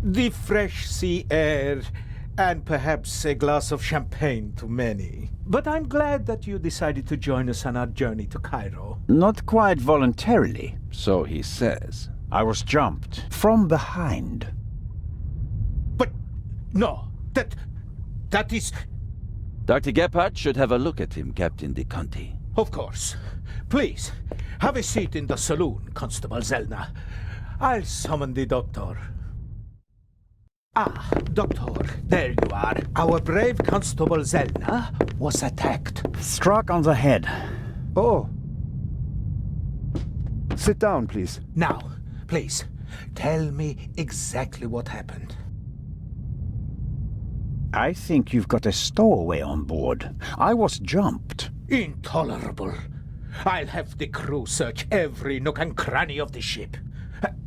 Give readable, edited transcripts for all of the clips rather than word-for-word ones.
The fresh sea air, and perhaps a glass of champagne to many. But I'm glad that you decided to join us on our journey to Cairo. Not quite voluntarily. So he says. I was jumped from behind. But no, that is... Dr. Gebhardt should have a look at him, Captain De Conti. Of course. Please, have a seat in the saloon, Constable Zellner. I'll summon the doctor. Ah, Doctor, there you are. Our brave Constable Zellner was attacked. Struck on the head. Oh. Sit down, please. Now, please, tell me exactly what happened. I think you've got a stowaway on board. I was jumped. Intolerable. I'll have the crew search every nook and cranny of the ship.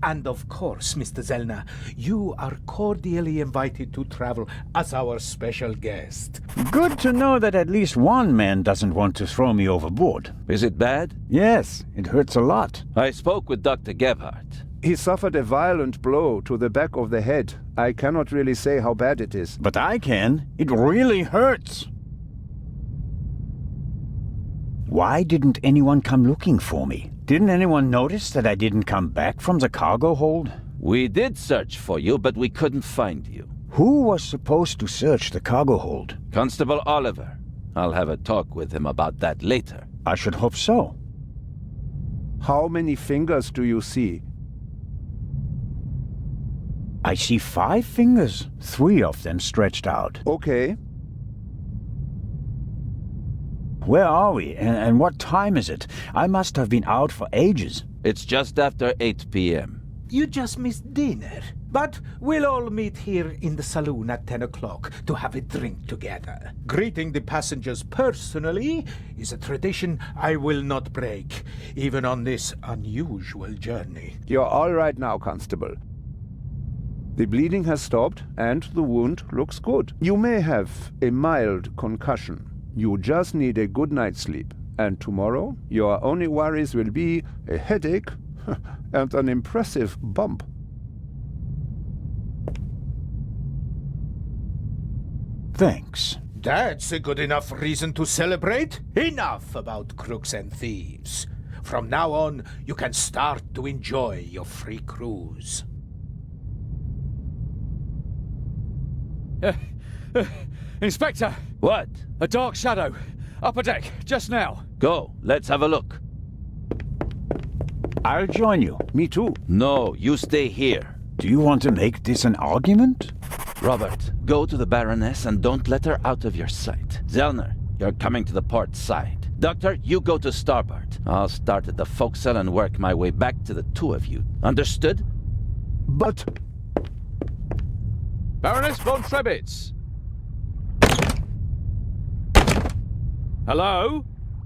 And of course, Mr. Zellner, you are cordially invited to travel as our special guest. Good to know that at least one man doesn't want to throw me overboard. Is it bad? Yes, it hurts a lot. I spoke with Dr. Gebhardt. He suffered a violent blow to the back of the head. I cannot really say how bad it is. But I can. It really hurts. Why didn't anyone come looking for me? Didn't anyone notice that I didn't come back from the cargo hold? We did search for you, but we couldn't find you. Who was supposed to search the cargo hold? Constable Oliver. I'll have a talk with him about that later. I should hope so. How many fingers do you see? I see 5 fingers, 3 of them stretched out. Okay. Where are we, and what time is it? I must have been out for ages. It's just after 8 p.m. You just missed dinner. But we'll all meet here in the saloon at 10 o'clock to have a drink together. Greeting the passengers personally is a tradition I will not break, even on this unusual journey. You're all right now, Constable. The bleeding has stopped, and the wound looks good. You may have a mild concussion. You just need a good night's sleep. And tomorrow, your only worries will be a headache and an impressive bump. Thanks. That's a good enough reason to celebrate. Enough about crooks and thieves. From now on, you can start to enjoy your free cruise. Inspector! What? A dark shadow. Upper deck, just now. Go, let's have a look. I'll join you. Me too. No, you stay here. Do you want to make this an argument? Robert, go to the Baroness and don't let her out of your sight. Zellner, you're coming to the port side. Doctor, you go to starboard. I'll start at the forecastle and work my way back to the 2 of you. Understood? But... Baroness von Trebitz! Hello?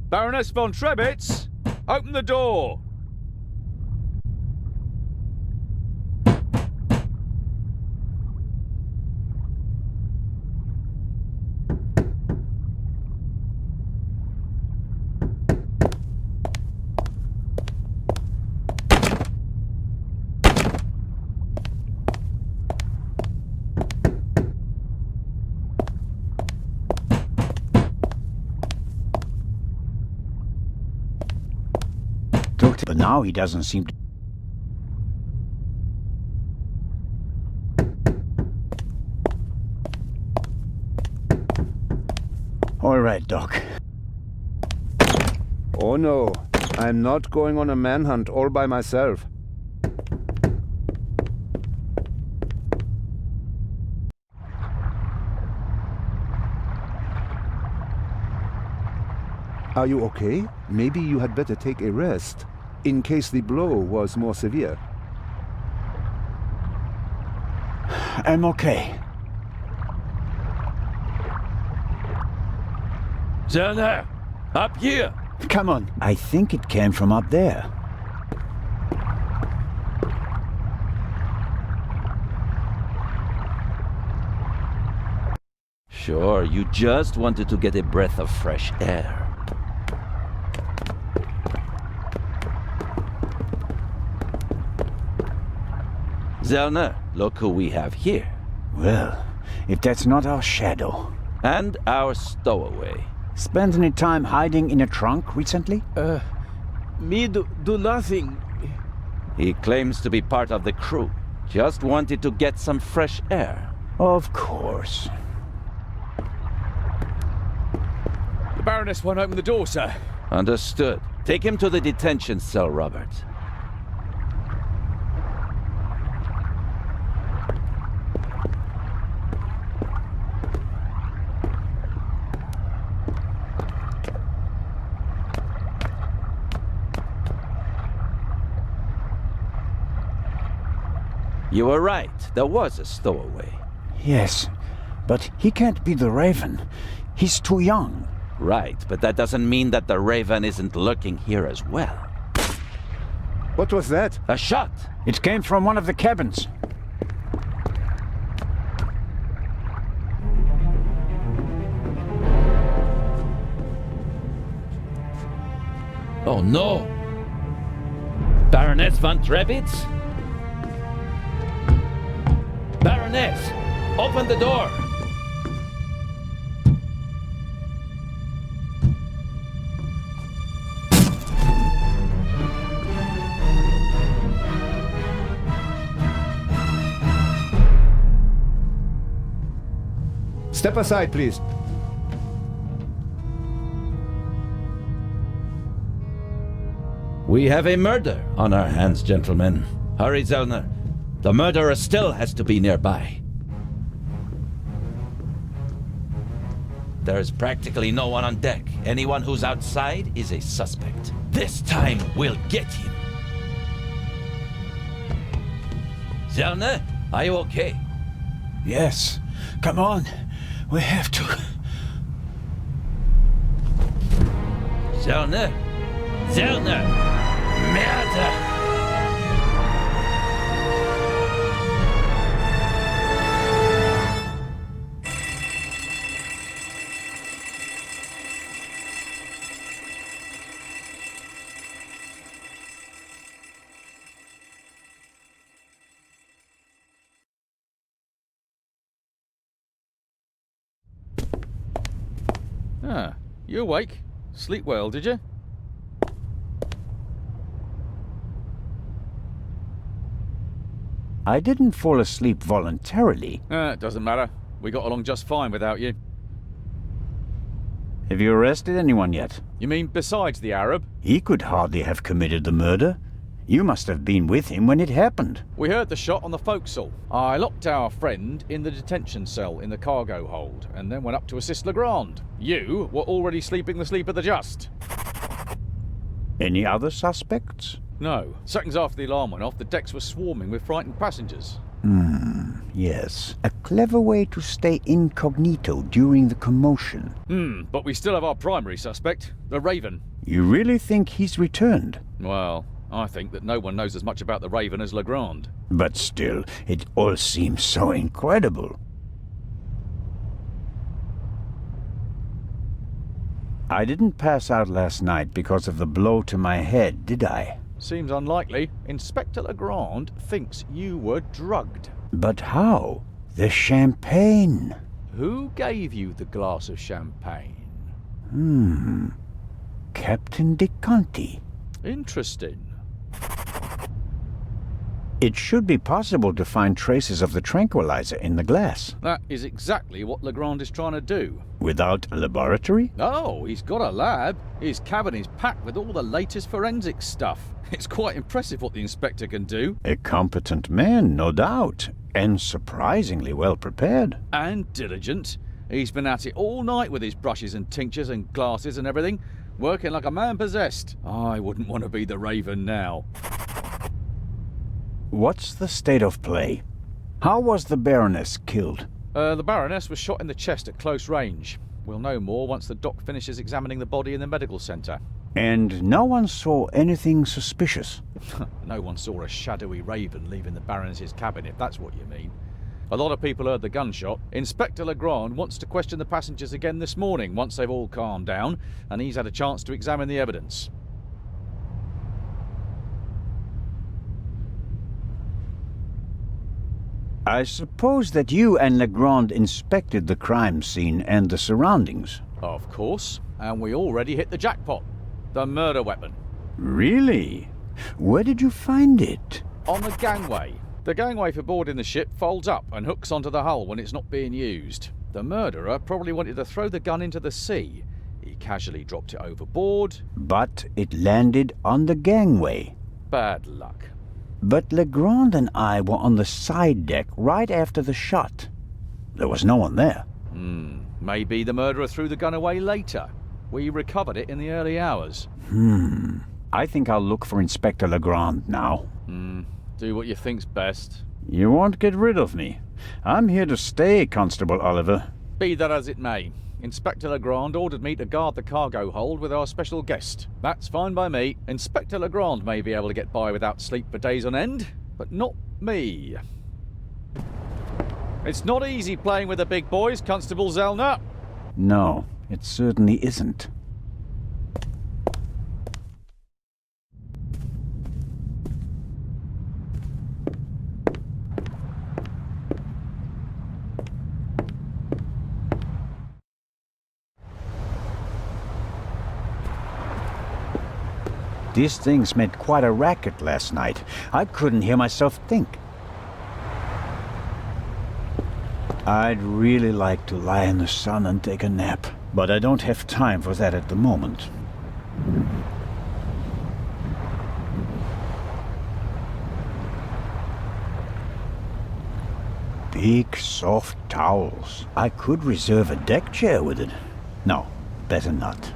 Baroness von Trebitz? Open the door! But now he doesn't seem to... All right, Doc. Oh no, I'm not going on a manhunt all by myself. Are you okay? Maybe you had better take a rest, in case the blow was more severe. I'm okay. Zellner! Up here! Come on. I think it came from up there. Sure, you just wanted to get a breath of fresh air. Zellner, look who we have here. Well, if that's not our shadow. And our stowaway. Spent any time hiding in a trunk recently? Me do nothing. He claims to be part of the crew. Just wanted to get some fresh air. Of course. The Baroness won't open the door, sir. Understood. Take him to the detention cell, Robert. You were right. There was a stowaway. Yes, but he can't be the Raven. He's too young. Right, but that doesn't mean that the Raven isn't lurking here as well. What was that? A shot! It came from one of the cabins. Oh no! Baroness von Trebitz? Baroness! Open the door! Step aside, please. We have a murder on our hands, gentlemen. Hurry, Zellner. The murderer still has to be nearby. There's practically no one on deck. Anyone who's outside is a suspect. This time, we'll get him. Zellner, are you okay? Yes. Come on. We have to. Zellner! Zellner! Murder! Ah, you awake? Sleep well, did you? I didn't fall asleep voluntarily. It doesn't matter. We got along just fine without you. Have you arrested anyone yet? You mean besides the Arab? He could hardly have committed the murder. You must have been with him when it happened. We heard the shot on the forecastle. I locked our friend in the detention cell in the cargo hold, and then went up to assist Legrand. You were already sleeping the sleep of the just. Any other suspects? No. Seconds after the alarm went off, the decks were swarming with frightened passengers. Yes. A clever way to stay incognito during the commotion. But we still have our primary suspect, the Raven. You really think he's returned? Well, I think that no one knows as much about the Raven as Legrand. But still, it all seems so incredible. I didn't pass out last night because of the blow to my head, did I? Seems unlikely. Inspector Legrand thinks you were drugged. But how? The champagne. Who gave you the glass of champagne? Captain De Conti. Interesting. It should be possible to find traces of the tranquilizer in the glass. That is exactly what Legrand is trying to do. Without a laboratory? Oh, he's got a lab. His cabin is packed with all the latest forensic stuff. It's quite impressive what the inspector can do. A competent man, no doubt. And surprisingly well prepared. And diligent. He's been at it all night with his brushes and tinctures and glasses and everything, working like a man possessed. I wouldn't want to be the Raven now. What's the state of play? How was the Baroness killed? The Baroness was shot in the chest at close range. We'll know more once the doc finishes examining the body in the medical centre. And no one saw anything suspicious? No one saw a shadowy Raven leaving the Baroness's cabin, if that's what you mean. A lot of people heard the gunshot. Inspector Legrand wants to question the passengers again this morning once they've all calmed down, and he's had a chance to examine the evidence. I suppose that you and Legrand inspected the crime scene and the surroundings. Of course. And we already hit the jackpot. The murder weapon. Really? Where did you find it? On the gangway. The gangway for boarding the ship folds up and hooks onto the hull when it's not being used. The murderer probably wanted to throw the gun into the sea. He casually dropped it overboard. But it landed on the gangway. Bad luck. But Legrand and I were on the side deck right after the shot. There was no one there. Maybe the murderer threw the gun away later. We recovered it in the early hours. I think I'll look for Inspector Legrand now. Do what you think's best. You won't get rid of me. I'm here to stay, Constable Oliver. Be that as it may, Inspector Legrand ordered me to guard the cargo hold with our special guest. That's fine by me. Inspector Legrand may be able to get by without sleep for days on end, but not me. It's not easy playing with the big boys, Constable Zellner. No, it certainly isn't. These things made quite a racket last night. I couldn't hear myself think. I'd really like to lie in the sun and take a nap, but I don't have time for that at the moment. Big, soft towels. I could reserve a deck chair with it. No, better not.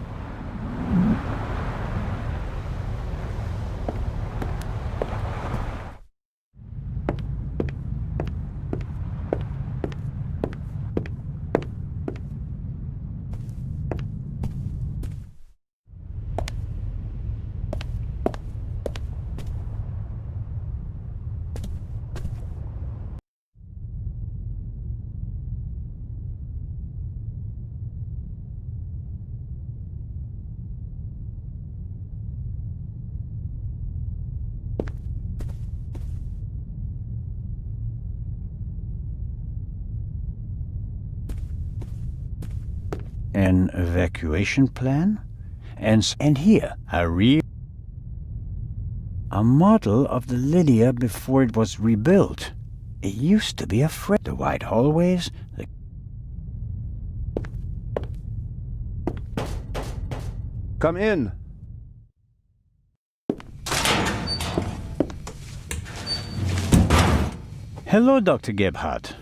An evacuation plan? And here, a model of the Lydia before it was rebuilt. It used to be a the wide hallways, Come in. Hello, Dr. Gebhardt.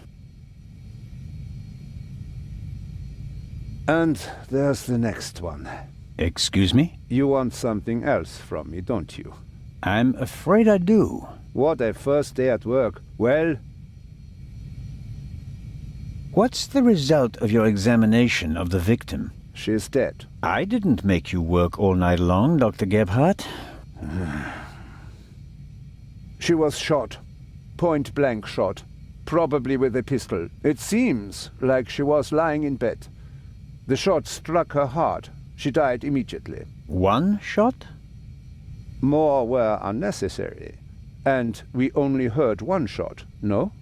And there's the next one. Excuse me? You want something else from me, don't you? I'm afraid I do. What a first day at work. Well, What's the result of your examination of the victim? she's dead. I didn't make you work all night long, Dr. Gebhardt. She was shot. Point-blank shot. Probably with a pistol. It seems like she was lying in bed. The shot struck her heart. She died immediately. One shot? More were unnecessary. And we only heard one shot, no?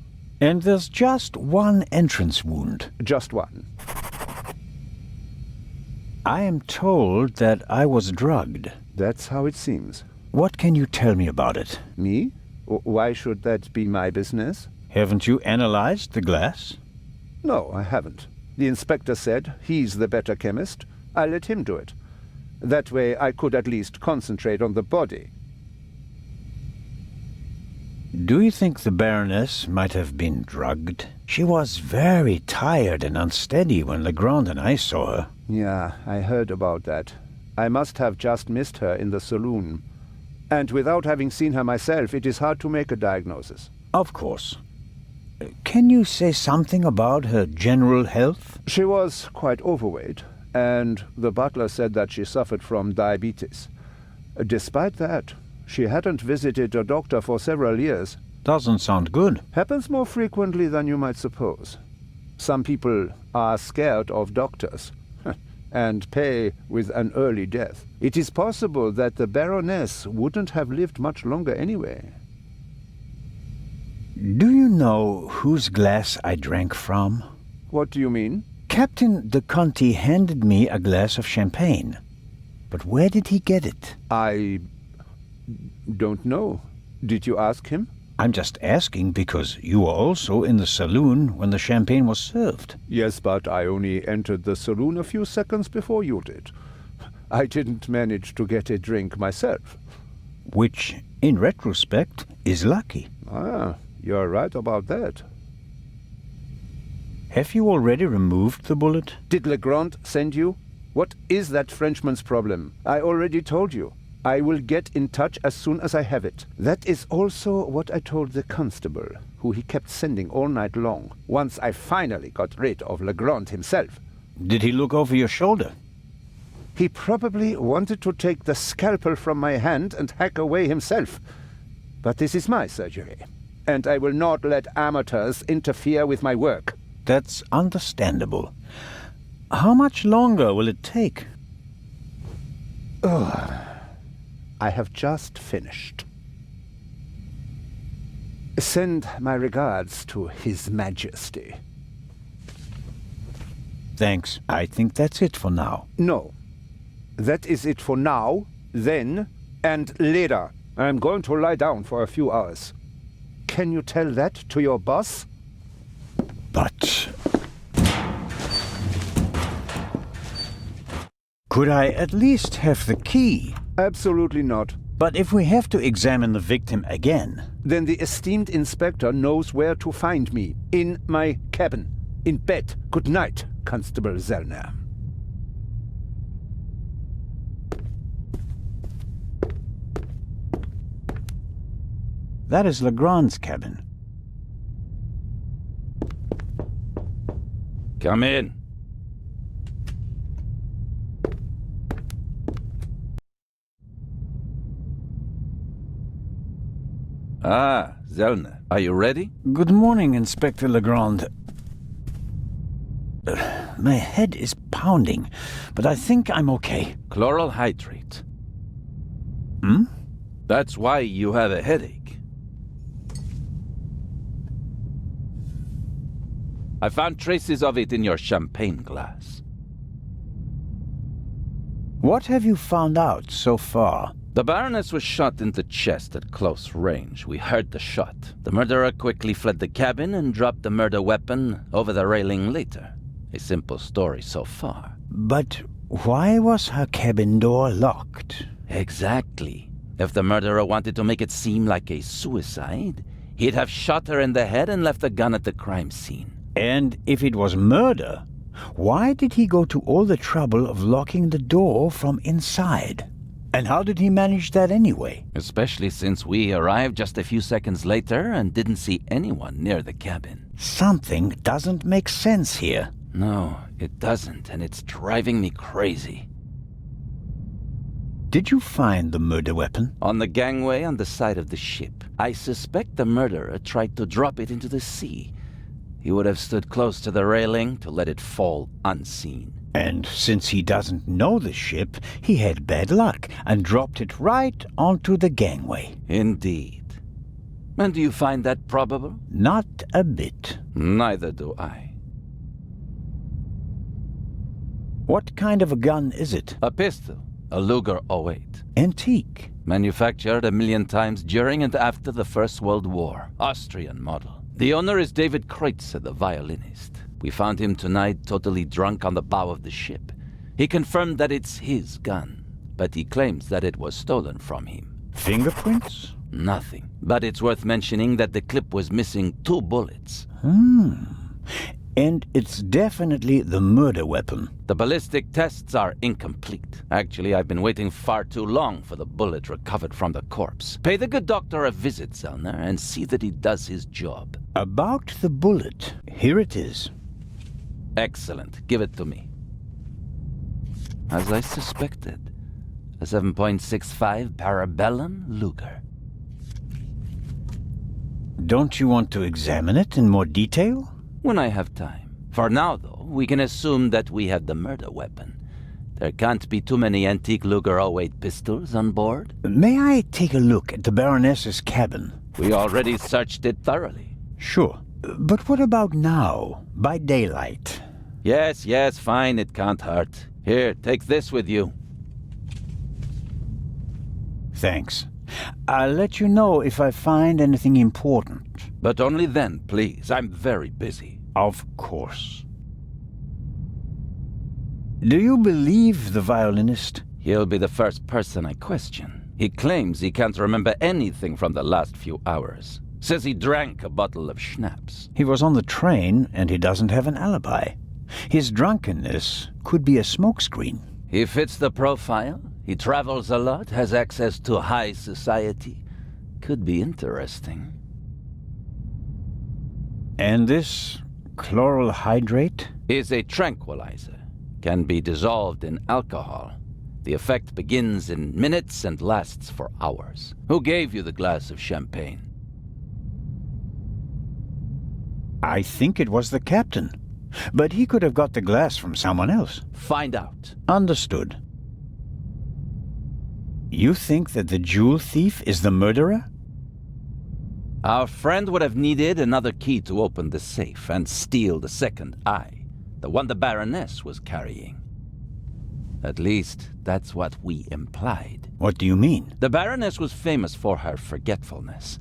And there's just one entrance wound. Just one. I am told that I was drugged. That's how it seems. What can you tell me about it? Me? Why should that be my business? Haven't you analyzed the glass? No, I haven't. The inspector said he's the better chemist. I let him do it. That way I could at least concentrate on the body. Do you think the Baroness might have been drugged? She was very tired and unsteady when Legrand and I saw her. Yeah, I heard about that. I must have just missed her in the saloon. And without having seen her myself, it is hard to make a diagnosis. Of course. Can you say something about her general health? She was quite overweight, and the butler said that she suffered from diabetes. Despite that, she hadn't visited a doctor for several years. Doesn't sound good. Happens more frequently than you might suppose. Some people are scared of doctors and pay with an early death. It is possible that the Baroness wouldn't have lived much longer anyway. Do you know whose glass I drank from? What do you mean? Captain de Conti handed me a glass of champagne. But where did he get it? I don't know. Did you ask him? I'm just asking because you were also in the saloon when the champagne was served. Yes, but I only entered the saloon a few seconds before you did. I didn't manage to get a drink myself. Which, in retrospect, is lucky. Ah, you're right about that. Have you already removed the bullet? Did Legrand send you? What is that Frenchman's problem? I already told you. I will get in touch as soon as I have it. That is also what I told the constable, who he kept sending all night long, once I finally got rid of Legrand himself. Did he look over your shoulder? He probably wanted to take the scalpel from my hand and hack away himself. But this is my surgery, and I will not let amateurs interfere with my work. That's understandable. How much longer will it take? I have just finished. Send my regards to His Majesty. Thanks. I think that's it for now. No. That is it for now, then, and later. I'm going to lie down for a few hours. Can you tell that to your boss? But... could I at least have the key? Absolutely not. But if we have to examine the victim again... Then the esteemed inspector knows where to find me. In my cabin. In bed. Good night, Constable Zellner. That is Legrand's cabin. Come in. Ah, Zellner, are you ready? Good morning, Inspector Legrand. My head is pounding, but I think I'm okay. Chloral hydrate. Hmm? That's why you have a headache. I found traces of it in your champagne glass. What have you found out so far? The Baroness was shot in the chest at close range. We heard the shot. The murderer quickly fled the cabin and dropped the murder weapon over the railing later. A simple story so far. But why was her cabin door locked? Exactly. If the murderer wanted to make it seem like a suicide, he'd have shot her in the head and left the gun at the crime scene. And if it was murder, why did he go to all the trouble of locking the door from inside? And how did he manage that anyway? Especially since we arrived just a few seconds later and didn't see anyone near the cabin. Something doesn't make sense here. No, it doesn't, and it's driving me crazy. Did you find the murder weapon? On the gangway on the side of the ship. I suspect the murderer tried to drop it into the sea. He would have stood close to the railing to let it fall unseen. And since he doesn't know the ship, he had bad luck and dropped it right onto the gangway. Indeed. And do you find that probable? Not a bit. Neither do I. What kind of a gun is it? A pistol. A Luger 08. Antique. Manufactured 1,000,000 times during and after the First World War. Austrian model. The owner is David Kreutzer, the violinist. We found him tonight totally drunk on the bow of the ship. He confirmed that it's his gun, but he claims that it was stolen from him. Fingerprints? Nothing. But it's worth mentioning that the clip was missing 2 bullets. And it's definitely the murder weapon. The ballistic tests are incomplete. Actually, I've been waiting far too long for the bullet recovered from the corpse. Pay the good doctor a visit, Zellner, and see that he does his job. About the bullet, here it is. Excellent. Give it to me. As I suspected, a 7.65 Parabellum Luger. Don't you want to examine it in more detail? When I have time. For now, though, we can assume that we have the murder weapon. There can't be too many antique Luger 08 pistols on board. May I take a look at the Baroness's cabin? We already searched it thoroughly. Sure. But what about now, by daylight? Yes, yes, fine, it can't hurt. Here, take this with you. Thanks. I'll let you know if I find anything important. But only then, please. I'm very busy. Of course. Do you believe the violinist? He'll be the first person I question. He claims he can't remember anything from the last few hours. Says he drank a bottle of schnapps. He was on the train and he doesn't have an alibi. His drunkenness could be a smokescreen. He fits the profile. He travels a lot, has access to high society. Could be interesting. And this chloral hydrate? Is a tranquilizer. Can be dissolved in alcohol. The effect begins in minutes and lasts for hours. Who gave you the glass of champagne? I think it was the captain. But he could have got the glass from someone else. Find out. Understood. You think that the jewel thief is the murderer? Our friend would have needed another key to open the safe and steal the second eye, the one the Baroness was carrying. At least, that's what we implied. What do you mean? The Baroness was famous for her forgetfulness.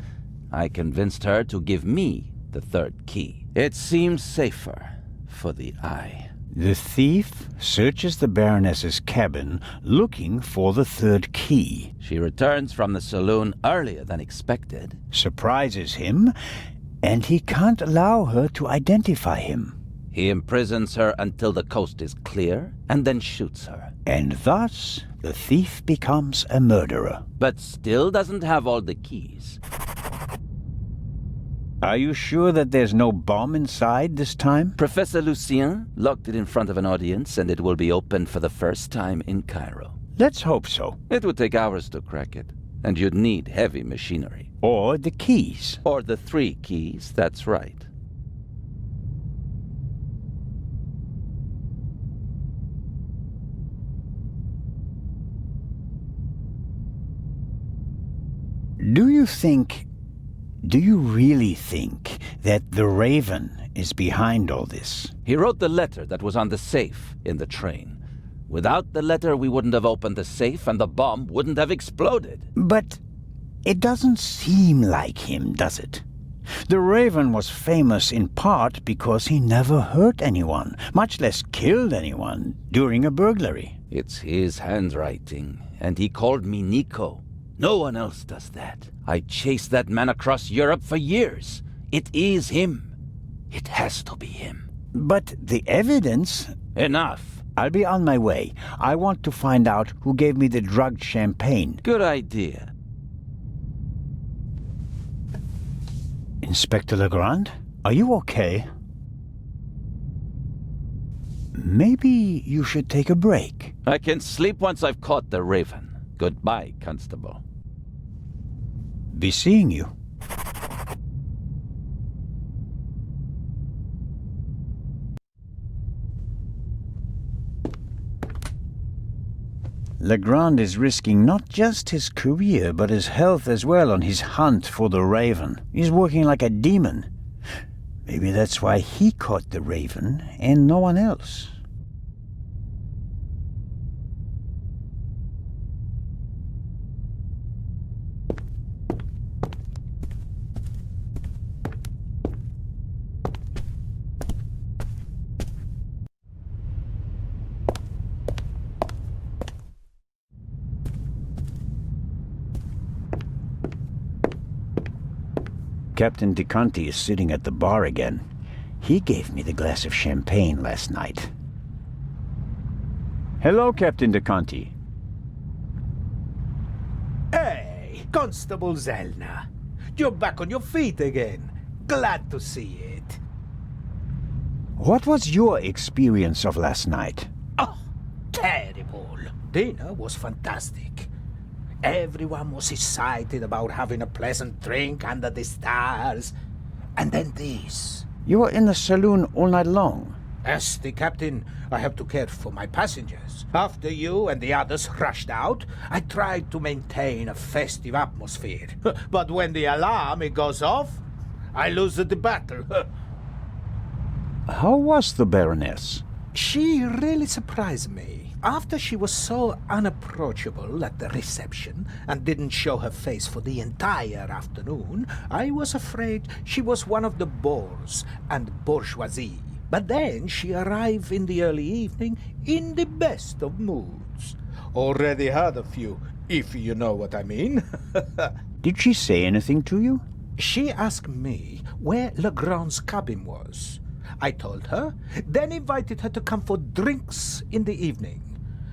I convinced her to give me the third key. It seems safer for the eye. The thief searches the Baroness's cabin looking for the third key. She returns from the saloon earlier than expected. Surprises him, and he can't allow her to identify him. He imprisons her until the coast is clear, and then shoots her. And thus, the thief becomes a murderer. But still doesn't have all the keys. Are you sure that there's no bomb inside this time? Professor Lucien locked it in front of an audience, and it will be opened for the first time in Cairo. Let's hope so. It would take hours to crack it, and you'd need heavy machinery. Or the keys. Or the 3 keys, that's right. Do you really think that the Raven is behind all this? He wrote the letter that was on the safe in the train. Without the letter, we wouldn't have opened the safe and the bomb wouldn't have exploded. But it doesn't seem like him, does it? The Raven was famous in part because he never hurt anyone, much less killed anyone, during a burglary. It's his handwriting, and he called me Nico. No one else does that. I chased that man across Europe for years. It is him. It has to be him. But the evidence... Enough. I'll be on my way. I want to find out who gave me the drugged champagne. Good idea. Inspector Legrand, are you okay? Maybe you should take a break. I can sleep once I've caught the Raven. Goodbye, Constable. Be seeing you. Legrand is risking not just his career, but his health as well on his hunt for the Raven. He's working like a demon. Maybe that's why he caught the Raven and no one else. Captain DeConti is sitting at the bar again. He gave me the glass of champagne last night. Hello, Captain DeConti. Hey, Constable Zellner. You're back on your feet again. Glad to see it. What was your experience of last night? Oh, terrible. Dinner was fantastic. Everyone was excited about having a pleasant drink under the stars. And then this. You were in the saloon all night long. As the captain, I have to care for my passengers. After you and the others rushed out, I tried to maintain a festive atmosphere. But when the alarm goes off, I lose the battle. How was the Baroness? She really surprised me. After she was so unapproachable at the reception and didn't show her face for the entire afternoon, I was afraid she was one of the bores and bourgeoisie. But then she arrived in the early evening in the best of moods. Already had a few, if you know what I mean. Did she say anything to you? She asked me where Legrand's cabin was. I told her, then invited her to come for drinks in the evening.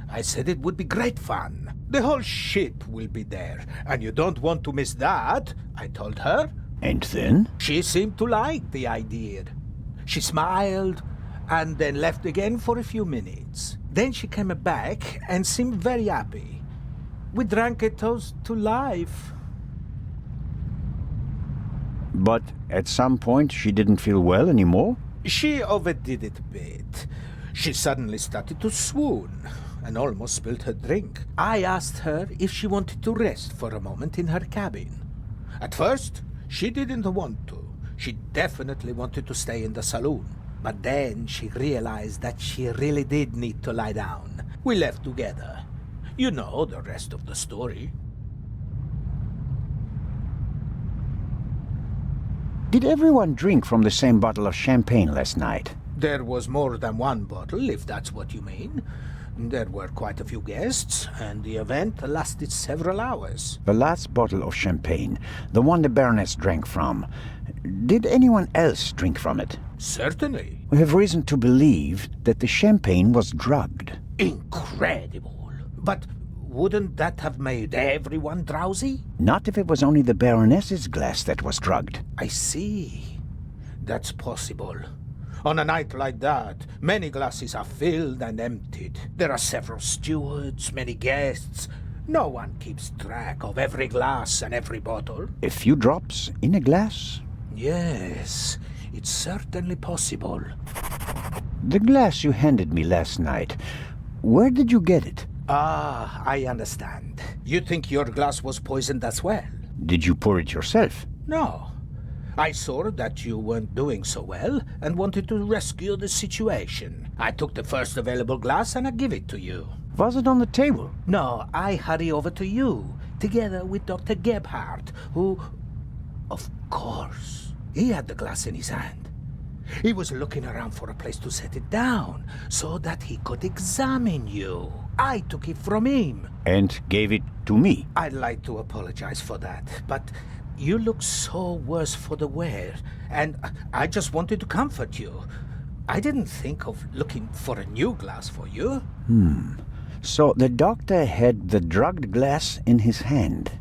I said it would be great fun. The whole ship will be there, and you don't want to miss that, I told her. And then? She seemed to like the idea. She smiled, and then left again for a few minutes. Then she came back and seemed very happy. We drank a toast to life. But at some point she didn't feel well anymore? She overdid it a bit. She suddenly started to swoon and almost spilled her drink. I asked her if she wanted to rest for a moment in her cabin. At first, she didn't want to. She definitely wanted to stay in the saloon. But then she realized that she really did need to lie down. We left together. You know the rest of the story. Did everyone drink from the same bottle of champagne last night? There was more than one bottle, if that's what you mean. There were quite a few guests, and the event lasted several hours. The last bottle of champagne, the one the Baroness drank from, did anyone else drink from it? Certainly. We have reason to believe that the champagne was drugged. Incredible. But wouldn't that have made everyone drowsy? Not if it was only the Baroness's glass that was drugged. I see. That's possible. On a night like that, many glasses are filled and emptied. There are several stewards, many guests. No one keeps track of every glass and every bottle. A few drops in a glass? Yes, it's certainly possible. The glass you handed me last night, where did you get it? Ah, I understand. You think your glass was poisoned as well? Did you pour it yourself? No. I saw that you weren't doing so well and wanted to rescue the situation. I took the first available glass and I give it to you. Was it on the table? No, I hurry over to you, together with Dr. Gebhardt, who... Of course, he had the glass in his hand. He was looking around for a place to set it down, so that he could examine you. I took it from him. And gave it to me? I'd like to apologize for that, but you look so worse for the wear, and I just wanted to comfort you. I didn't think of looking for a new glass for you. So the doctor had the drugged glass in his hand.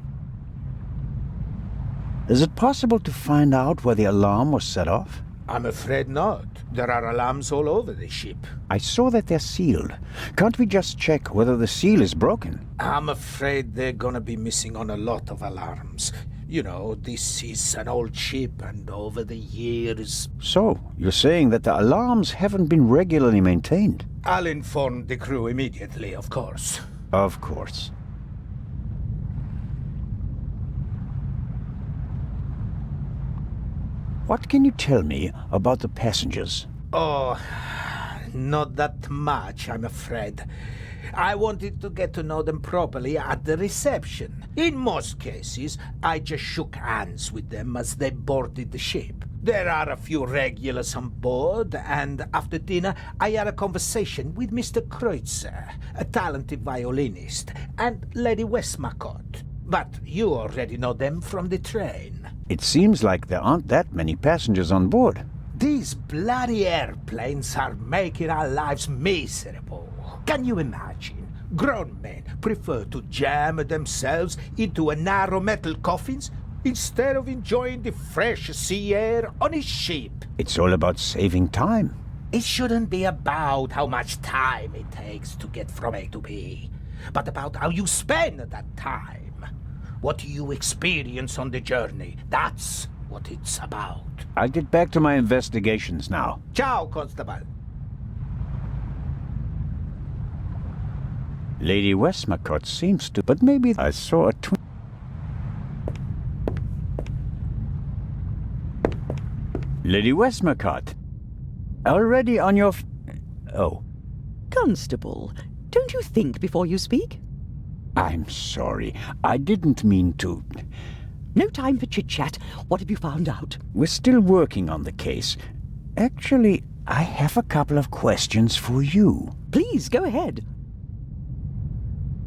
Is it possible to find out where the alarm was set off? I'm afraid not. There are alarms all over the ship. I saw that they're sealed. Can't we just check whether the seal is broken? I'm afraid they're gonna be missing on a lot of alarms. You know, this is an old ship, and over the years... So, you're saying that the alarms haven't been regularly maintained? I'll inform the crew immediately, of course. Of course. What can you tell me about the passengers? Oh, not that much, I'm afraid. I wanted to get to know them properly at the reception. In most cases, I just shook hands with them as they boarded the ship. There are a few regulars on board, and after dinner, I had a conversation with Mr. Kreutzer, a talented violinist, and Lady Westmacott. But you already know them from the train. It seems like there aren't that many passengers on board. These bloody airplanes are making our lives miserable. Can you imagine? Grown men prefer to jam themselves into a narrow metal coffins instead of enjoying the fresh sea air on a ship. It's all about saving time. It shouldn't be about how much time it takes to get from A to B, but about how you spend that time. What you experience on the journey, that's what it's about. I'll get back to my investigations now. Ciao, Constable. Lady Westmacott seems to, but maybe I saw a twin. Lady Westmacott, already on your oh, Constable, don't you think before you speak? I'm sorry. I didn't mean to. No time for chit-chat. What have you found out? We're still working on the case. Actually, I have a couple of questions for you. Please, go ahead.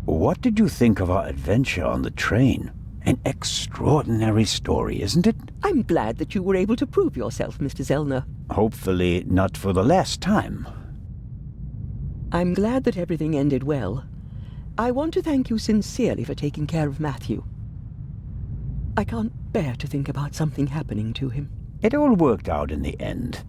What did you think of our adventure on the train? An extraordinary story, isn't it? I'm glad that you were able to prove yourself, Mr. Zellner. Hopefully not for the last time. I'm glad that everything ended well. I want to thank you sincerely for taking care of Matthew. I can't bear to think about something happening to him. It all worked out in the end.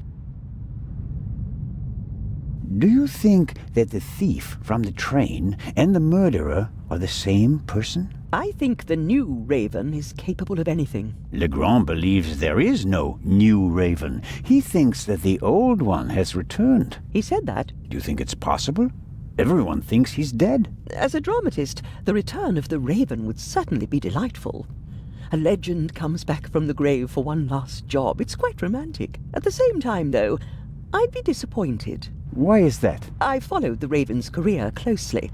Do you think that the thief from the train and the murderer are the same person? I think the new Raven is capable of anything. Legrand believes there is no new Raven. He thinks that the old one has returned. He said that. Do you think it's possible? Everyone thinks he's dead. As a dramatist, the return of the Raven would certainly be delightful. A legend comes back from the grave for one last job. It's quite romantic. At the same time, though, I'd be disappointed. Why is that? I followed the Raven's career closely.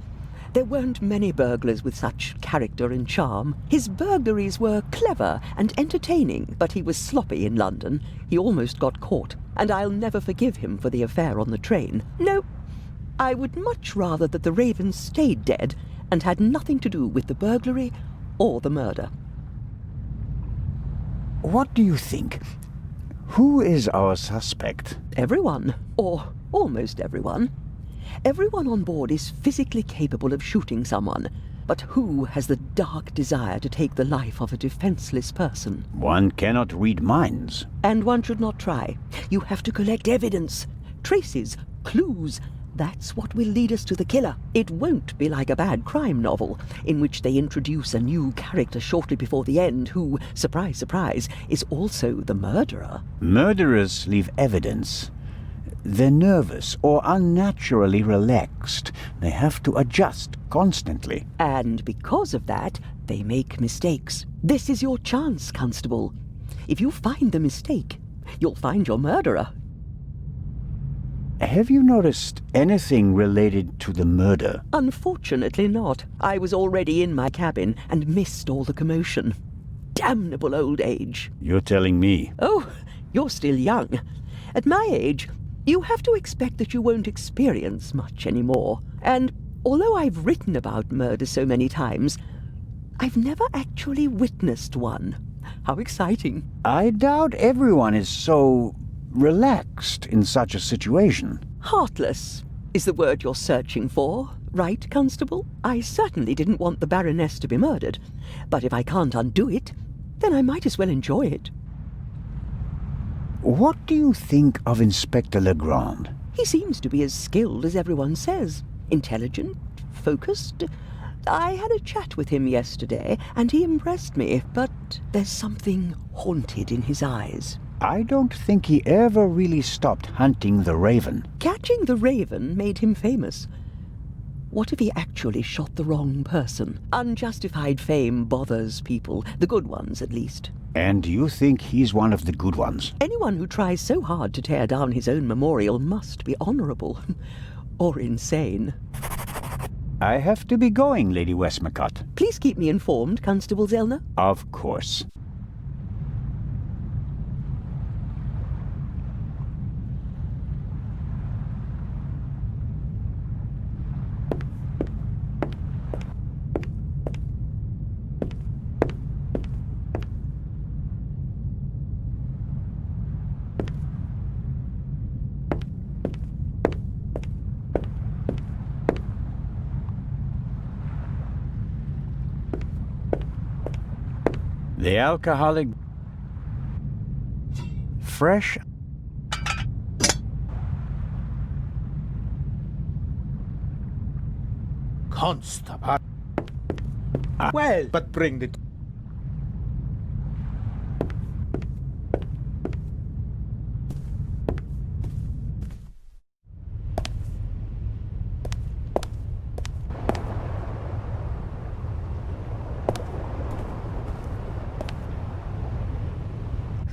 There weren't many burglars with such character and charm. His burglaries were clever and entertaining, but he was sloppy in London. He almost got caught, and I'll never forgive him for the affair on the train. No, I would much rather that the Raven stayed dead and had nothing to do with the burglary or the murder. What do you think? Who is our suspect? Everyone, or almost everyone. Everyone on board is physically capable of shooting someone, but who has the dark desire to take the life of a defenseless person? One cannot read minds. And one should not try. You have to collect evidence, traces, clues. That's what will lead us to the killer. It won't be like a bad crime novel, in which they introduce a new character shortly before the end who, surprise, surprise, is also the murderer. Murderers leave evidence. They're nervous or unnaturally relaxed. They have to adjust constantly. And because of that, they make mistakes. This is your chance, Constable. If you find the mistake, you'll find your murderer. Have you noticed anything related to the murder? Unfortunately not. I was already in my cabin and missed all the commotion. Damnable old age. You're telling me. Oh, you're still young. At my age, you have to expect that you won't experience much anymore. And although I've written about murder so many times, I've never actually witnessed one. How exciting. I doubt everyone is so relaxed in such a situation. Heartless is the word you're searching for, right, Constable? I certainly didn't want the Baroness to be murdered, but if I can't undo it, then I might as well enjoy it. What do you think of Inspector Legrand? He seems to be as skilled as everyone says. Intelligent, focused. I had a chat with him yesterday, and he impressed me, but there's something haunted in his eyes. I don't think he ever really stopped hunting the Raven. Catching the Raven made him famous. What if he actually shot the wrong person? Unjustified fame bothers people, the good ones at least. And you think he's one of the good ones? Anyone who tries so hard to tear down his own memorial must be honorable. Or insane. I have to be going, Lady Westmacott. Please keep me informed, Constable Zellner. Of course. The alcoholic... Fresh... Constable. Well, but bring the...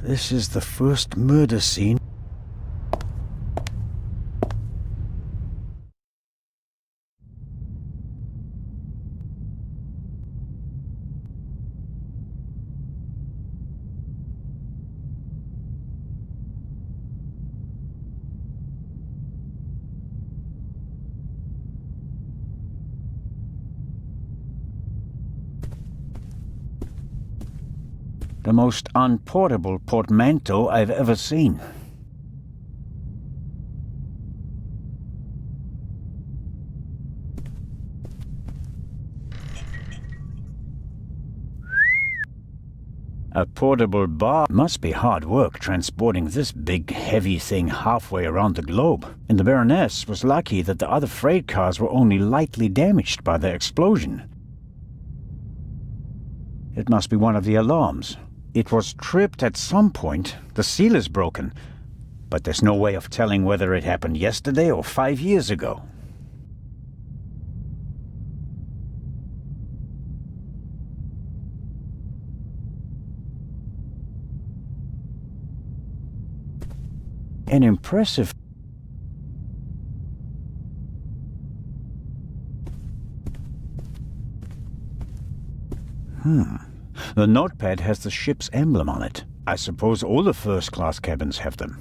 This is the first murder scene. The most unportable portmanteau I've ever seen. A portable bar must be hard work transporting this big, heavy thing halfway around the globe. And the Baroness was lucky that the other freight cars were only lightly damaged by the explosion. It must be one of the alarms. It was tripped at some point. The seal is broken. But there's no way of telling whether it happened yesterday or 5 years ago. An impressive... The notepad has the ship's emblem on it. I suppose all the first-class cabins have them.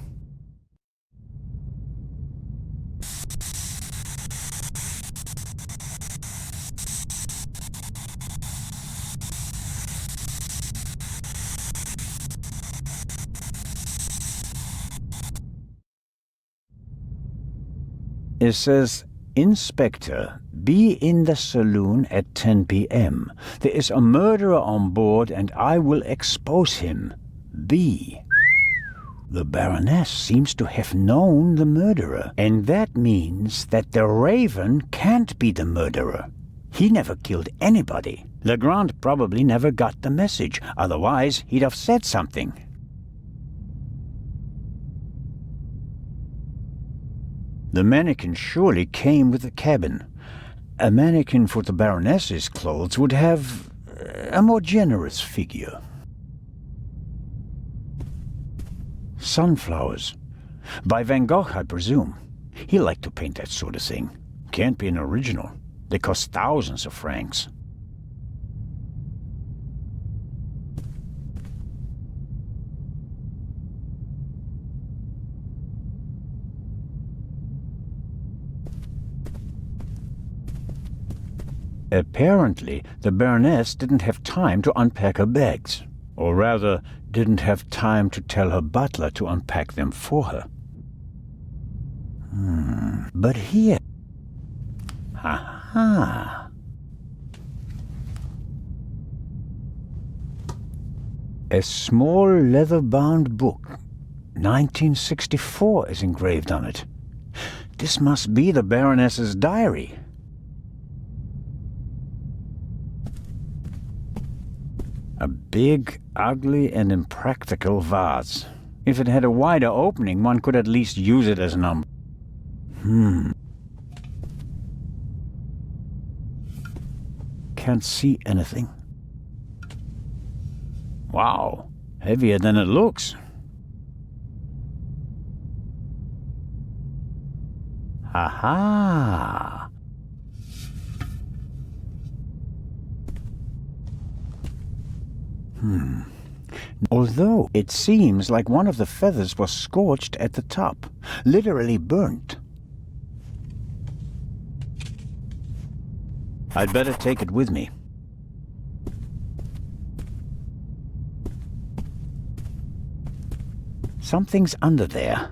It says, Inspector, be in the saloon at 10 p.m. There is a murderer on board and I will expose him. B. The Baroness seems to have known the murderer, and that means that the Raven can't be the murderer. He never killed anybody. Legrand probably never got the message, otherwise he'd have said something. The mannequin surely came with the cabin. A mannequin for the Baroness's clothes would have a more generous figure. Sunflowers. By Van Gogh, I presume. He liked to paint that sort of thing. Can't be an original. They cost thousands of francs. Apparently, the Baroness didn't have time to unpack her bags. Or rather, didn't have time to tell her butler to unpack them for her. But here... Aha! A small leather-bound book. 1964 is engraved on it. This must be the Baroness's diary. A big, ugly, and impractical vase. If it had a wider opening, one could at least use it as an umbrella. Can't see anything. Wow, heavier than it looks. Aha! Although it seems like one of the feathers was scorched at the top, literally burnt. I'd better take it with me. Something's under there.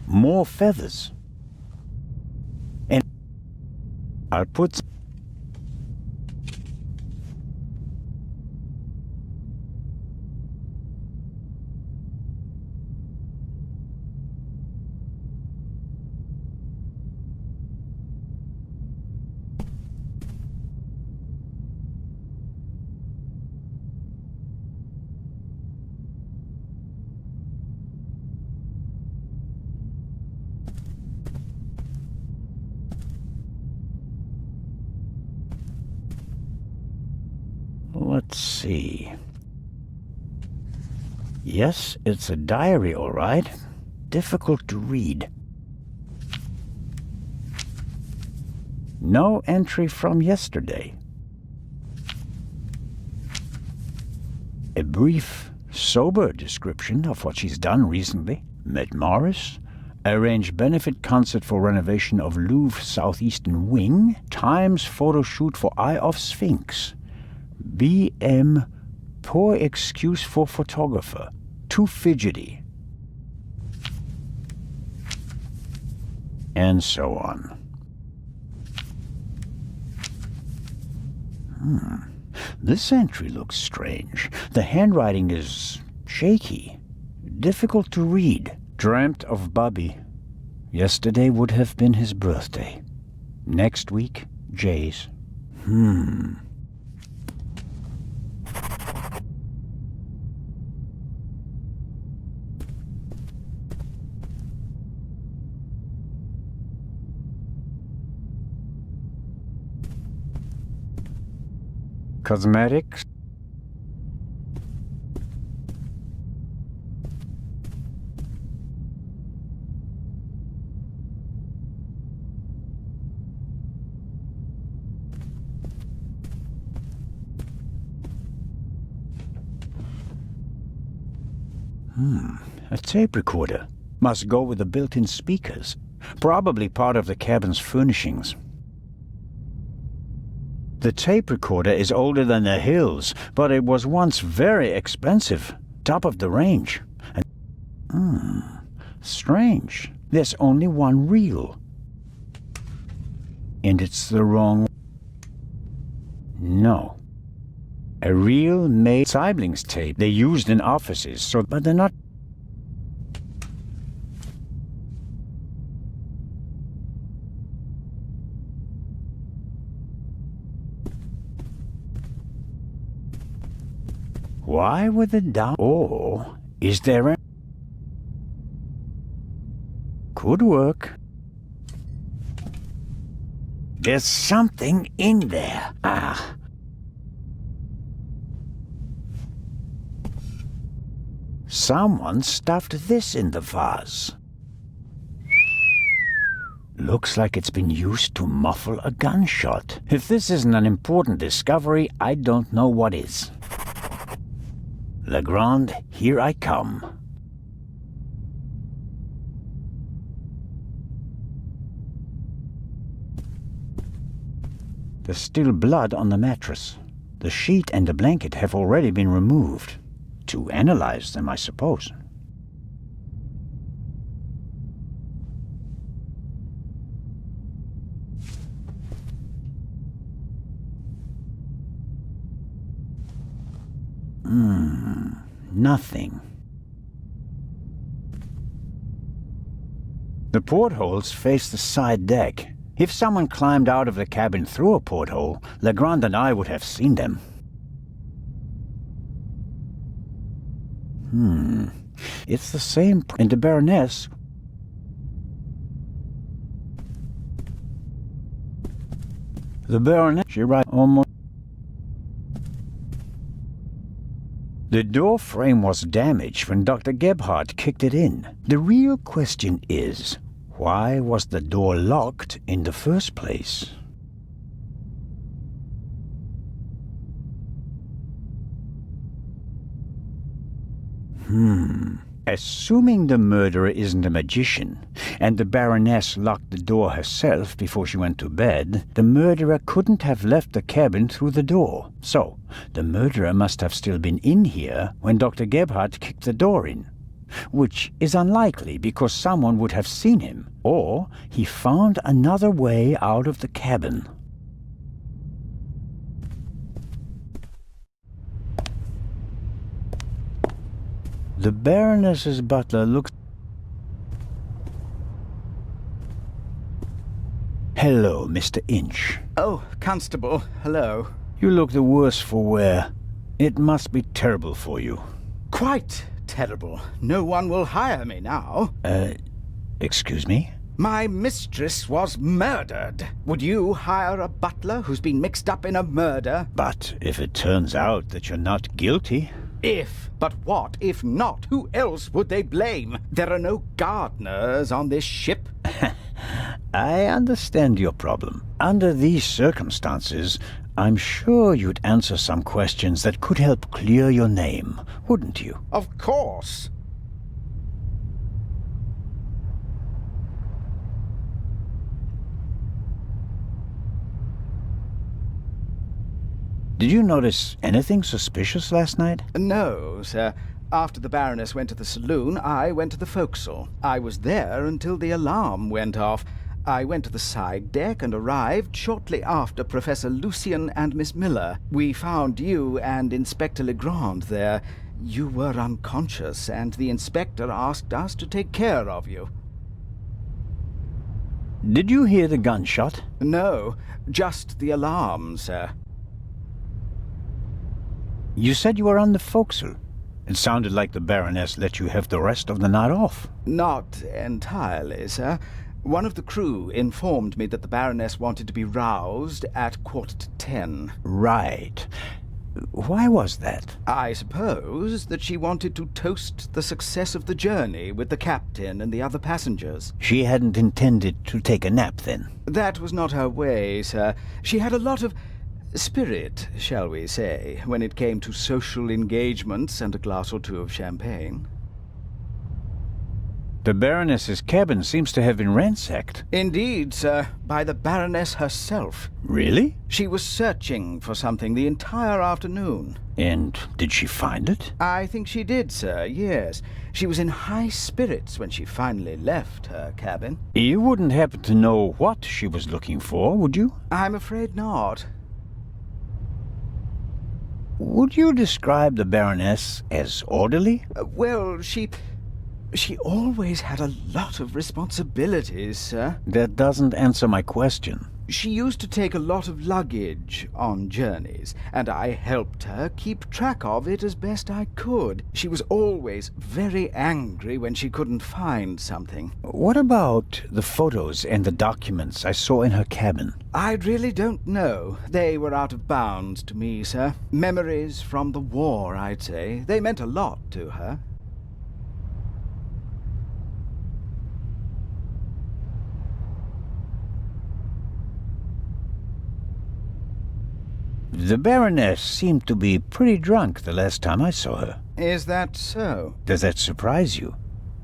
More feathers. And I'll put... Let's see. Yes, it's a diary, all right. Difficult to read. No entry from yesterday. A brief, sober description of what she's done recently. Met Morris, arranged benefit concert for renovation of Louvre Southeastern Wing, Times photo shoot for Eye of Sphinx, BM, poor excuse for photographer, too fidgety, and so on. This entry looks strange. The handwriting is shaky, difficult to read. Dreamt of Bobby. Yesterday would have been his birthday. Next week, Jay's. Cosmetics. A tape recorder. Must go with the built-in speakers. Probably part of the cabin's furnishings. The tape recorder is older than the hills, but it was once very expensive. Top of the range. Strange. There's only one reel. And it's the wrong... No. A reel made siblings tape. They're used in offices, but they're not... Why would the down... Or is there a... Could work. There's something in there. Someone stuffed this in the vase. Looks like it's been used to muffle a gunshot. If this isn't an important discovery, I don't know what is. Legrand, here I come. There's still blood on the mattress. The sheet and the blanket have already been removed. To analyze them, I suppose. Nothing. The portholes face the side deck. If someone climbed out of the cabin through a porthole, Legrand and I would have seen them. It's the same... And the Baroness... The Baroness... She right almost... The door frame was damaged when Dr. Gebhardt kicked it in. The real question is, why was the door locked in the first place? Assuming the murderer isn't a magician, and the Baroness locked the door herself before she went to bed, the murderer couldn't have left the cabin through the door. So, the murderer must have still been in here when Dr. Gebhardt kicked the door in. Which is unlikely because someone would have seen him, or he found another way out of the cabin. The Baroness's butler looks... Hello, Mr. Inch. Oh, Constable, hello. You look the worse for wear. It must be terrible for you. Quite terrible. No one will hire me now. Excuse me? My mistress was murdered. Would you hire a butler who's been mixed up in a murder? But if it turns out that you're not guilty... If But what if not? Who else would they blame? There are no gardeners on this ship. I understand your problem. Under these circumstances, I'm sure you'd answer some questions that could help clear your name, wouldn't you? Of course. Did you notice anything suspicious last night? No, sir. After the Baroness went to the saloon, I went to the forecastle. I was there until the alarm went off. I went to the side deck and arrived shortly after Professor Lucien and Miss Miller. We found you and Inspector Legrand there. You were unconscious, and the inspector asked us to take care of you. Did you hear the gunshot? No, just the alarm, sir. You said you were on the forecastle. It sounded like the Baroness let you have the rest of the night off. Not entirely, sir. One of the crew informed me that the Baroness wanted to be roused at 10:15. Right. Why was that? I suppose that she wanted to toast the success of the journey with the captain and the other passengers. She hadn't intended to take a nap, then? That was not her way, sir. She had a lot of spirit, shall we say, when it came to social engagements and a glass or two of champagne. The Baroness's cabin seems to have been ransacked. Indeed, sir, by the Baroness herself. Really? She was searching for something the entire afternoon. And did she find it? I think she did, sir, yes. She was in high spirits when she finally left her cabin. You wouldn't happen to know what she was looking for, would you? I'm afraid not. Would you describe the Baroness as orderly? Well, she always had a lot of responsibilities, sir. That doesn't answer my question. She used to take a lot of luggage on journeys, and I helped her keep track of it as best I could. She was always very angry when she couldn't find something. What about the photos and the documents I saw in her cabin? I really don't know. They were out of bounds to me, sir. Memories from the war, I'd say. They meant a lot to her. The Baroness seemed to be pretty drunk the last time I saw her. Is that so? Does that surprise you?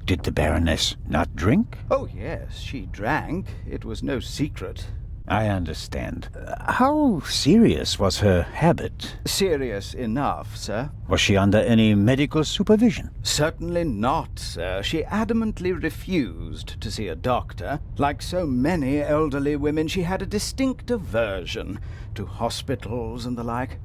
Did the Baroness not drink? Oh, yes, she drank. It was no secret. I understand. How serious was her habit? Serious enough, sir. Was she under any medical supervision? Certainly not, sir. She adamantly refused to see a doctor. Like so many elderly women, she had a distinct aversion to hospitals and the like.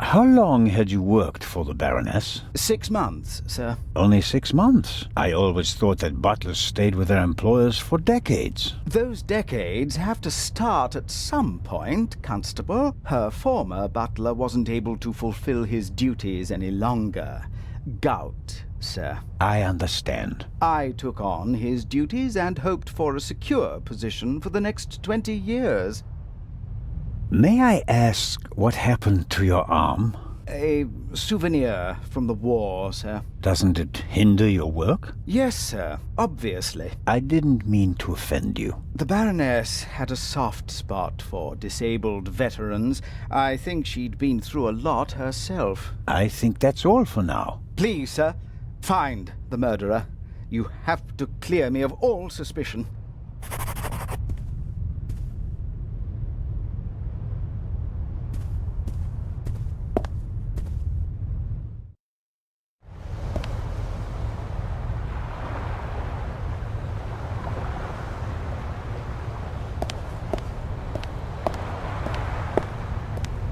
How long had you worked for the Baroness? 6 months, sir. Only 6 months. I always thought that butlers stayed with their employers for decades. Those decades have to start at some point, Constable. Her former butler wasn't able to fulfill his duties any longer. Gout, sir. I understand. I took on his duties and hoped for a secure position for the next 20 years. May I ask what happened to your arm? A souvenir from the war, sir. Doesn't it hinder your work? Yes, sir. Obviously. I didn't mean to offend you. The Baroness had a soft spot for disabled veterans. I think she'd been through a lot herself. I think that's all for now. Please, sir, find the murderer. You have to clear me of all suspicion.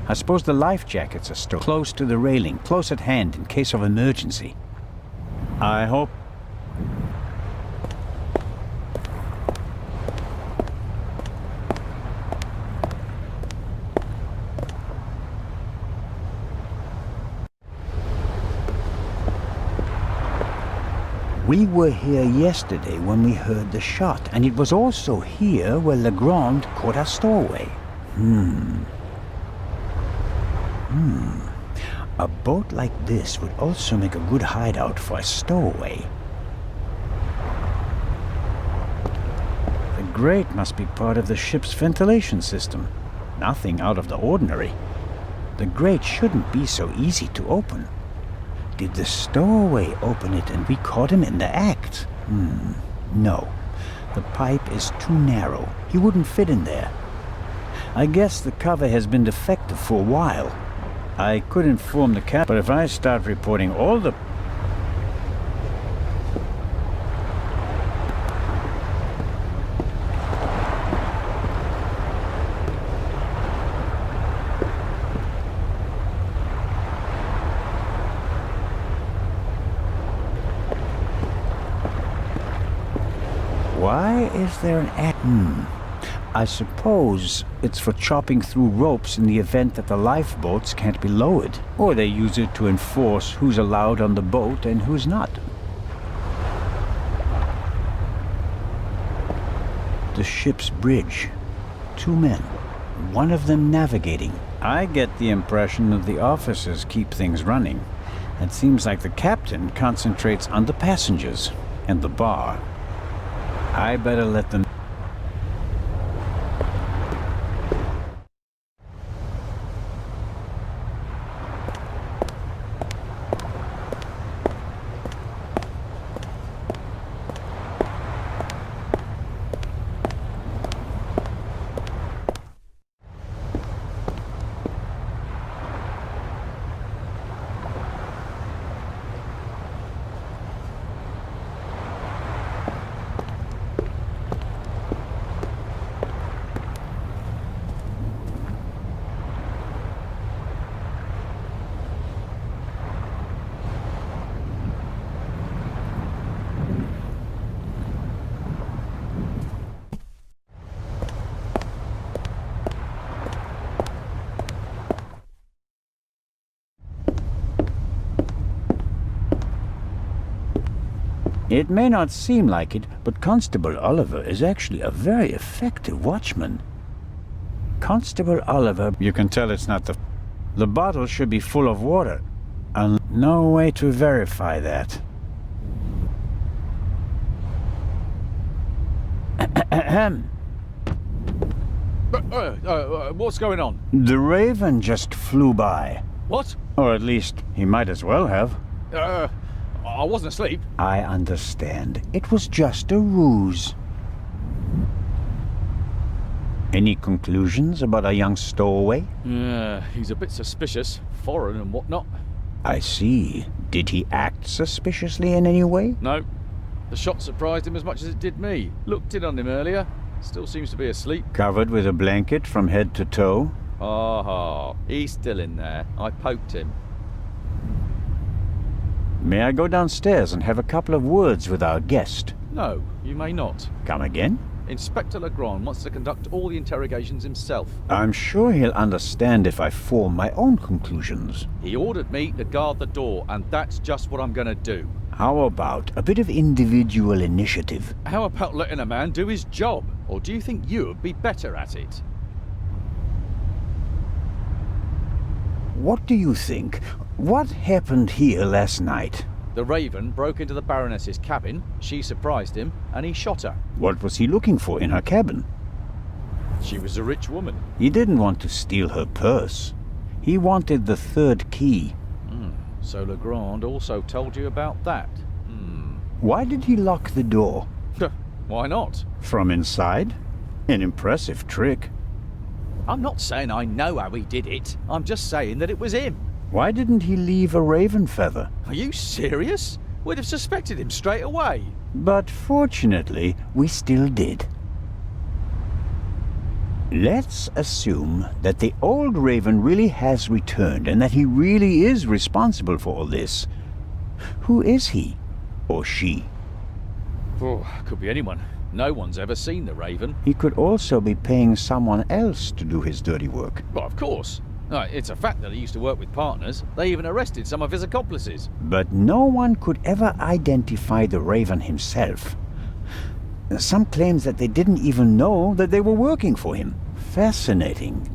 I suppose the life jackets are still close to the railing, close at hand in case of emergency. I hope... We were here yesterday when we heard the shot, and it was also here where Legrand caught our stowaway. A boat like this would also make a good hideout for a stowaway. The grate must be part of the ship's ventilation system. Nothing out of the ordinary. The grate shouldn't be so easy to open. Did the stowaway open it and we caught him in the act? No. The pipe is too narrow. He wouldn't fit in there. I guess the cover has been defective for a while. I could inform the captain, but if I start reporting all the... Why is there an I suppose it's for chopping through ropes in the event that the lifeboats can't be lowered, or they use it to enforce who's allowed on the boat and who's not. The ship's bridge. 2 men, one of them navigating. I get the impression that the officers keep things running. It seems like the captain concentrates on the passengers and the bar. I better let them... It may not seem like it, but Constable Oliver is actually a very effective watchman. Constable Oliver, you can tell it's not the... The bottle should be full of water, and no way to verify that. What's going on? The Raven just flew by. What? Or at least, he might as well have. I wasn't asleep. I understand. It was just a ruse. Any conclusions about a young stowaway? He's a bit suspicious, foreign and whatnot. I see. Did he act suspiciously in any way? No. The shot surprised him as much as it did me. Looked in on him earlier. Still seems to be asleep. Covered with a blanket from head to toe? He's still in there. I poked him. May I go downstairs and have a couple of words with our guest? No, you may not. Come again? Inspector Legrand wants to conduct all the interrogations himself. I'm sure he'll understand if I form my own conclusions. He ordered me to guard the door, and that's just what I'm gonna do. How about a bit of individual initiative? How about letting a man do his job? Or do you think you'd be better at it? What do you think? What happened here last night? The Raven broke into the Baroness's cabin, she surprised him, and he shot her. What was he looking for in her cabin? She was a rich woman. He didn't want to steal her purse. He wanted the third key. So Legrand also told you about that? Why did he lock the door? Why not? From inside? An impressive trick. I'm not saying I know how he did it. I'm just saying that it was him. Why didn't he leave a raven feather? Are you serious? We'd have suspected him straight away. But fortunately, we still did. Let's assume that the old Raven really has returned and that he really is responsible for all this. Who is he? Or she? Could be anyone. No one's ever seen the Raven. He could also be paying someone else to do his dirty work. Well, of course. It's a fact that he used to work with partners. They even arrested some of his accomplices. But no one could ever identify the Raven himself. Some claims that they didn't even know that they were working for him. Fascinating.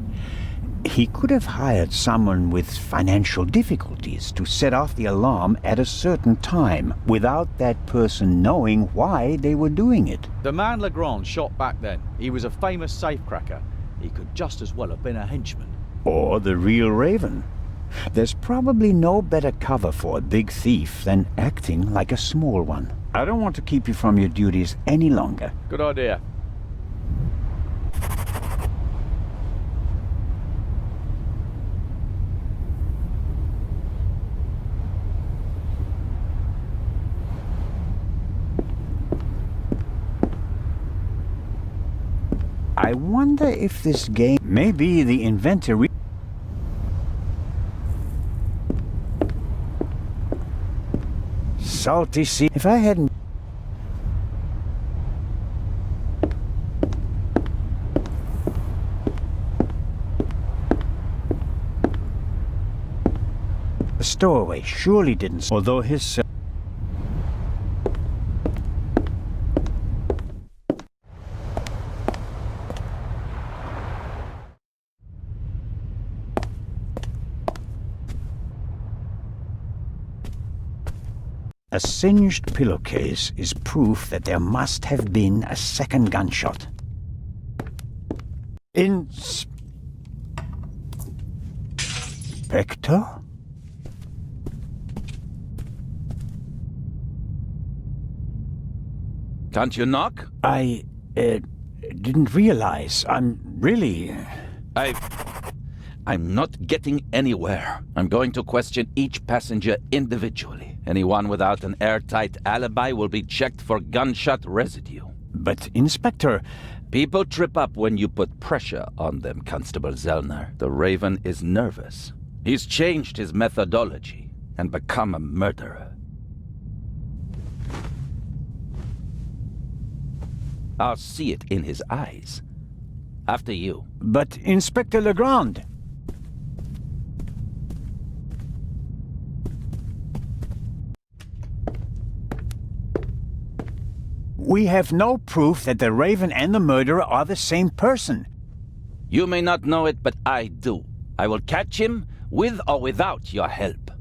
He could have hired someone with financial difficulties to set off the alarm at a certain time without that person knowing why they were doing it. The man Legrand shot back then, he was a famous safecracker. He could just as well have been a henchman. Or the real Raven. There's probably no better cover for a big thief than acting like a small one. I don't want to keep you from your duties any longer. Good idea. I wonder if this game... Maybe the inventor... Salty sea... If I hadn't... The stowaway surely didn't... Although his... A singed pillowcase is proof that there must have been a second gunshot. Inspector? Can't you knock? I didn't realize. I'm not getting anywhere. I'm going to question each passenger individually. Anyone without an airtight alibi will be checked for gunshot residue. But, Inspector... People trip up when you put pressure on them, Constable Zellner. The Raven is nervous. He's changed his methodology and become a murderer. I'll see it in his eyes. After you. But, Inspector Legrand... We have no proof that the Raven and the murderer are the same person. You may not know it, but I do. I will catch him, with or without your help.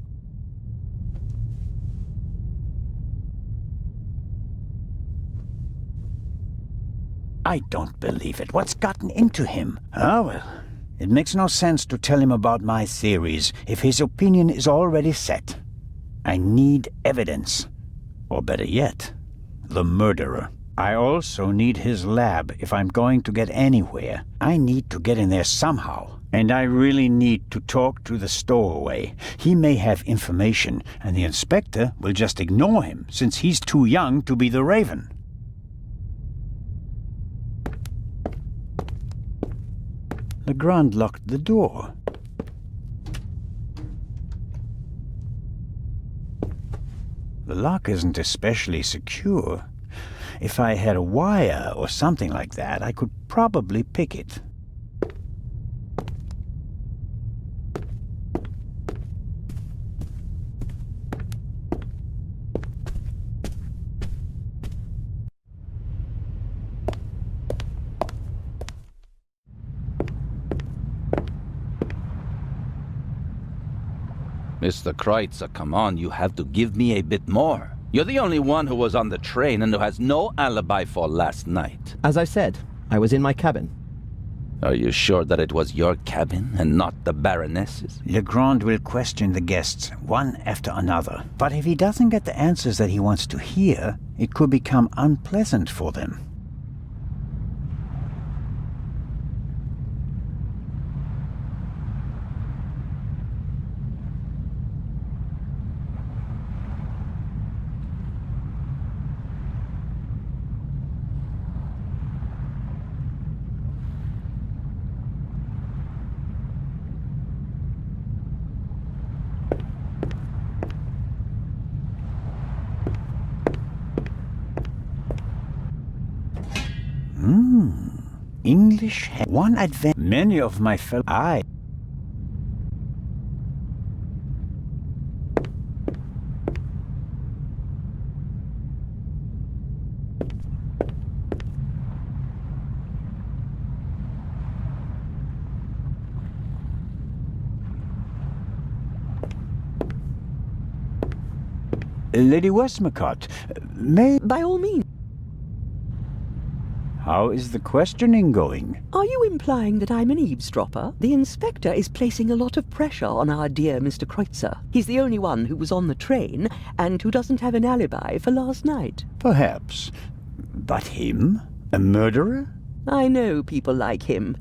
I don't believe it. What's gotten into him? Ah, well, it makes no sense to tell him about my theories if his opinion is already set. I need evidence. Or better yet, the murderer. I also need his lab if I'm going to get anywhere. I need to get in there somehow. And I really need to talk to the stowaway. He may have information, and the inspector will just ignore him, since he's too young to be the Raven. Legrand locked the door. The lock isn't especially secure. If I had a wire or something like that, I could probably pick it. Mr. Kreutzer, come on, you have to give me a bit more. You're the only one who was on the train and who has no alibi for last night. As I said, I was in my cabin. Are you sure that it was your cabin and not the Baroness's? Legrand will question the guests, one after another. But if he doesn't get the answers that he wants to hear, it could become unpleasant for them. English one advent. Many of my fellow... Lady Westmacott, may... By all means. How is the questioning going? Are you implying that I'm an eavesdropper? The inspector is placing a lot of pressure on our dear Mr. Kreutzer. He's the only one who was on the train and who doesn't have an alibi for last night. Perhaps. But him? A murderer? I know people like him.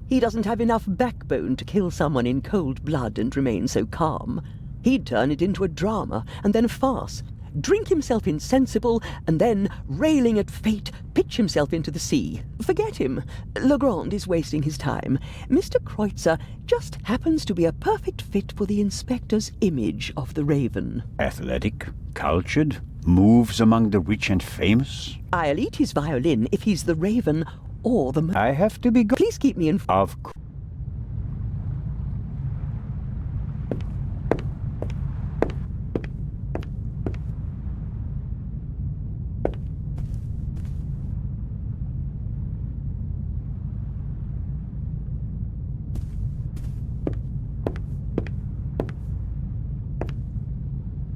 He doesn't have enough backbone to kill someone in cold blood and remain so calm. He'd turn it into a drama and then a farce. Drink himself insensible, and then, railing at fate, pitch himself into the sea. Forget him. Legrand is wasting his time. Mr. Kreutzer just happens to be a perfect fit for the inspector's image of the Raven. Athletic, cultured, moves among the rich and famous. I'll eat his violin if he's the Raven or the... I have to be Please keep me informed. Of course.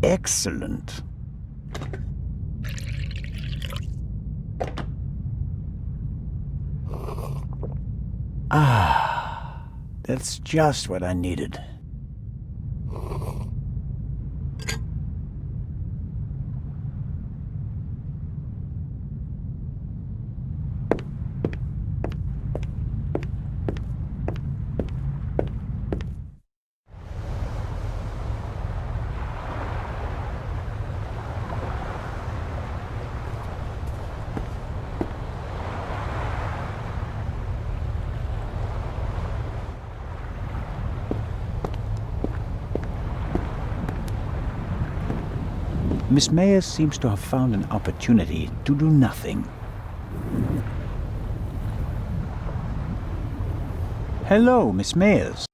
Excellent. Ah, that's just what I needed. Miss Mayers seems to have found an opportunity to do nothing. Hello, Miss Mayers.